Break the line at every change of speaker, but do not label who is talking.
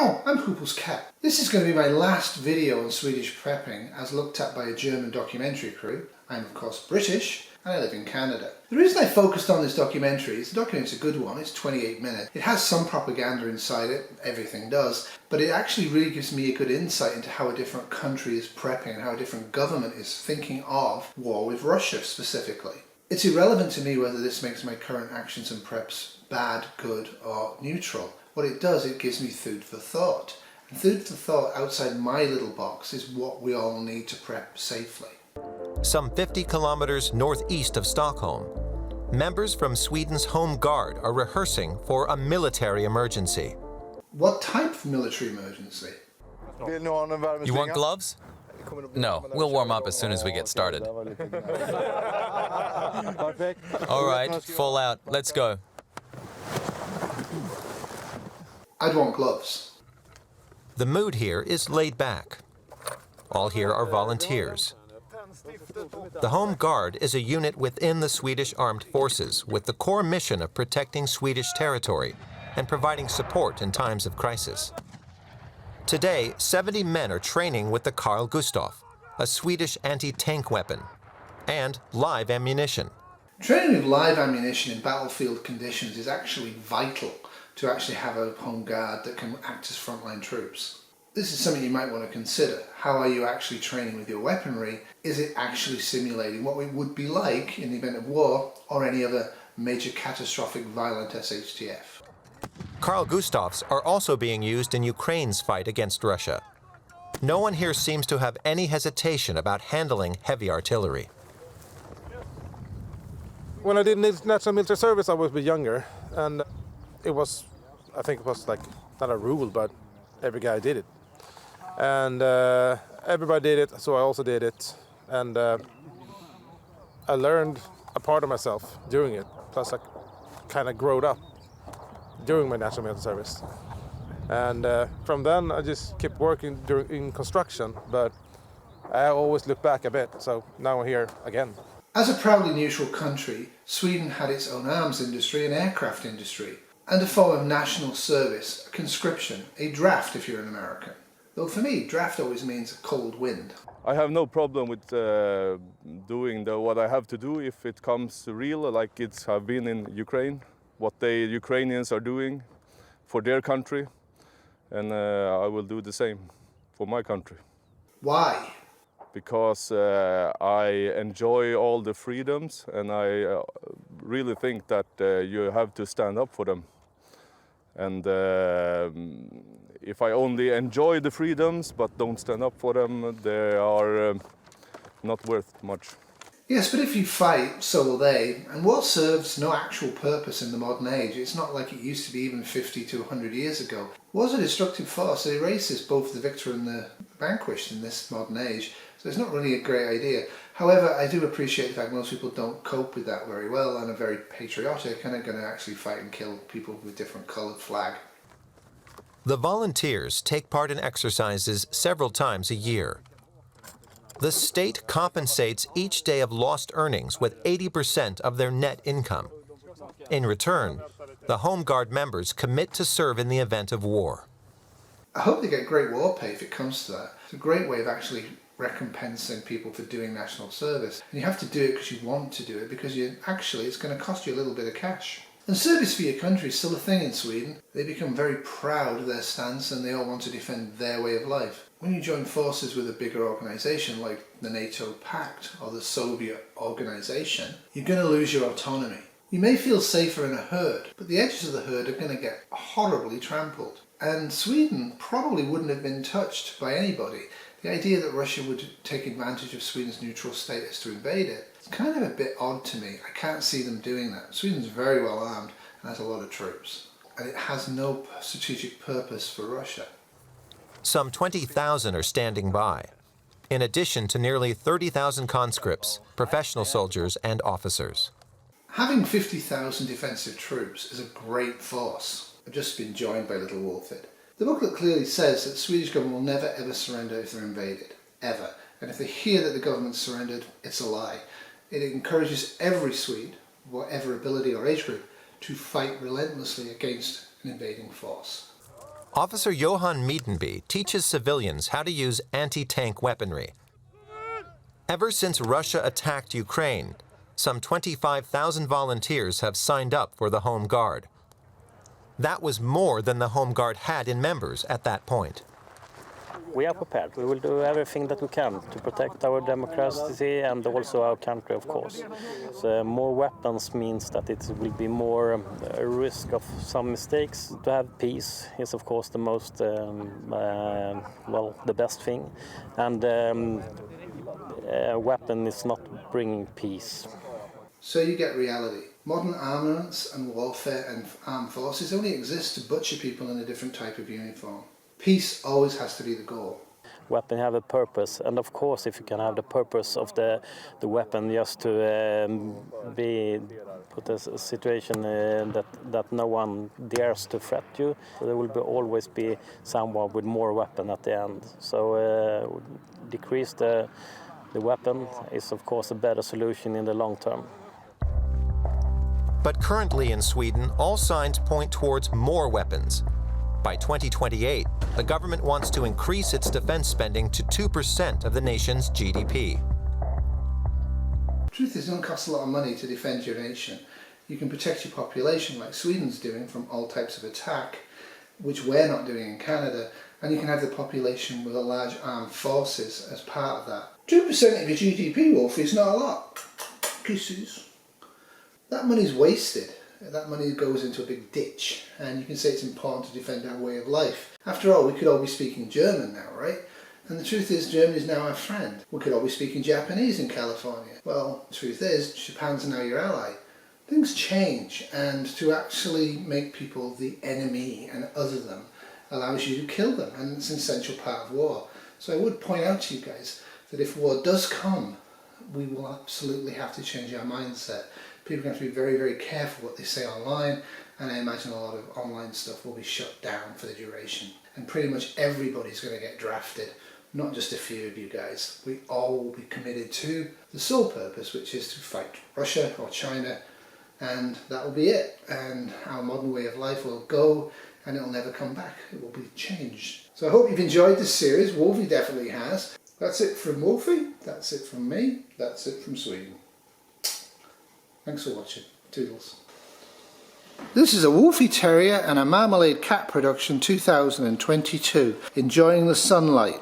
Hello, I'm Huples Kittens. This is going to be my last video on Swedish prepping as looked at by a German documentary crew. I'm of course British and I live in Canada. The reason I focused on this documentary is the documentary's a good one, it's 28 minutes. It has some propaganda inside it, everything does, but it actually really gives me a good insight into how a different country is prepping and how a different government is thinking of war with Russia specifically. It's irrelevant to me whether this makes my current actions and preps bad, good or neutral. What it does, it gives me food for thought. And food for thought outside my little box is what we all need to prep safely.
Some 50 kilometers northeast of Stockholm, members from Sweden's Home Guard are rehearsing for a military emergency.
What type of military emergency?
You want gloves? No, we'll warm up as soon as we get started. All right, full out. Let's go.
I'd want gloves.
The mood here is laid back. All here are volunteers. The Home Guard is a unit within the Swedish Armed Forces with the core mission of protecting Swedish territory and providing support in times of crisis. Today, 70 men are training with the Carl Gustaf, a Swedish anti-tank weapon, and live ammunition.
Training with live ammunition in battlefield conditions is actually vital to actually have a home guard that can act as frontline troops. This is something you might want to consider. How are you actually training with your weaponry? Is it actually simulating what it would be like in the event of war or any other major catastrophic violent SHTF?
Carl Gustafs are also being used in Ukraine's fight against Russia. No one here seems to have any hesitation about handling heavy artillery.
When I did national military service, I was a bit younger, and it was, I think it was like, not a rule, but every guy did it. And everybody did it, so I also did it. And I learned a part of myself doing it. Plus I kind of growed up during my national military service. And from then I just kept working in construction, but I always look back a bit, so now I'm here again.
As a proudly neutral country, Sweden had its own arms industry and aircraft industry, and a form of national service, a conscription, a draft if you're an American. Though for me, draft always means a cold wind.
I have no problem with doing what I have to do if it comes real, like it's have been in Ukraine, what the Ukrainians are doing for their country, and I will do the same for my country.
Why?
Because I enjoy all the freedoms, and I really think that you have to stand up for them. And if I only enjoy the freedoms but don't stand up for them, they are not worth much.
Yes, but if you fight, so will they. And war serves no actual purpose in the modern age. It's not like it used to be even 50 to 100 years ago. War's a destructive force. It erases both the victor and the vanquished in this modern age. So it's not really a great idea. However, I do appreciate the fact most people don't cope with that very well and are very patriotic and are going to actually fight and kill people with different coloured flag.
The volunteers take part in exercises several times a year. The state compensates each day of lost earnings with 80% of their net income. In return, the Home Guard members commit to serve in the event of war.
I hope they get great war pay if it comes to that. It's a great way of actually recompensing people for doing national service. And you have to do it because you want to do it, because it's going to cost you a little bit of cash. And service for your country is still a thing in Sweden. They become very proud of their stance and they all want to defend their way of life. When you join forces with a bigger organisation like the NATO Pact or the Soviet organisation, you're going to lose your autonomy. You may feel safer in a herd, but the edges of the herd are going to get horribly trampled. And Sweden probably wouldn't have been touched by anybody. The idea that Russia would take advantage of Sweden's neutral status to invade it, it's kind of a bit odd to me. I can't see them doing that. Sweden's very well armed and has a lot of troops. And it has no strategic purpose for Russia.
Some 20,000 are standing by, in addition to nearly 30,000 conscripts, professional soldiers and officers.
Having 50,000 defensive troops is a great force. I've just been joined by little Wolfid. The booklet clearly says that the Swedish government will never ever surrender if they're invaded. Ever. And if they hear that the government surrendered, it's a lie. It encourages every Swede, whatever ability or age group, to fight relentlessly against an invading force.
Officer Johan Miedenby teaches civilians how to use anti-tank weaponry. Ever since Russia attacked Ukraine, some 25,000 volunteers have signed up for the Home Guard. That was more than the Home Guard had in members at that point.
We are prepared. We will do everything that we can to protect our democracy and also our country, of course. So more weapons means that it will be more a risk of some mistakes. To have peace is, of course, the most, well, the best thing. And a weapon is not bringing peace.
So you get reality. Modern armaments and warfare and armed forces only exist to butcher people in a different type of uniform. Peace always has to be the goal.
Weapon have a purpose, and of course, if you can have the purpose of the weapon just to put a situation that no one dares to threat you, there will always be someone with more weapon at the end. So decrease the weapon is, of course, a better solution in the long term.
But currently in Sweden, all signs point towards more weapons. By 2028, the government wants to increase its defense spending to 2% of the nation's GDP.
The truth is, it doesn't cost a lot of money to defend your nation. You can protect your population like Sweden's doing from all types of attack, which we're not doing in Canada, and you can have the population with a large armed forces as part of that. 2% of your GDP, Wolf, is not a lot. Kisses. That money's wasted. That money goes into a big ditch, and you can say it's important to defend our way of life. After all, we could all be speaking German now, right? And the truth is, Germany is now our friend. We could all be speaking Japanese in California. Well, the truth is, Japan's now your ally. Things change, and to actually make people the enemy and other them allows you to kill them, and it's an essential part of war. So I would point out to you guys that if war does come, we will absolutely have to change our mindset. People have to be very, very careful what they say online, and I imagine a lot of online stuff will be shut down for the duration. And pretty much everybody's going to get drafted, not just a few of you guys. We all will be committed to the sole purpose, which is to fight Russia or China, and that will be it. And our modern way of life will go, and it will never come back. It will be changed. So I hope you've enjoyed this series. Wolfie definitely has. That's it from Wolfie. That's it from me. That's it from Sweden. Thanks for watching. Toodles. This is a Wolfie Terrier and a Marmalade Cat production 2022. Enjoying the sunlight.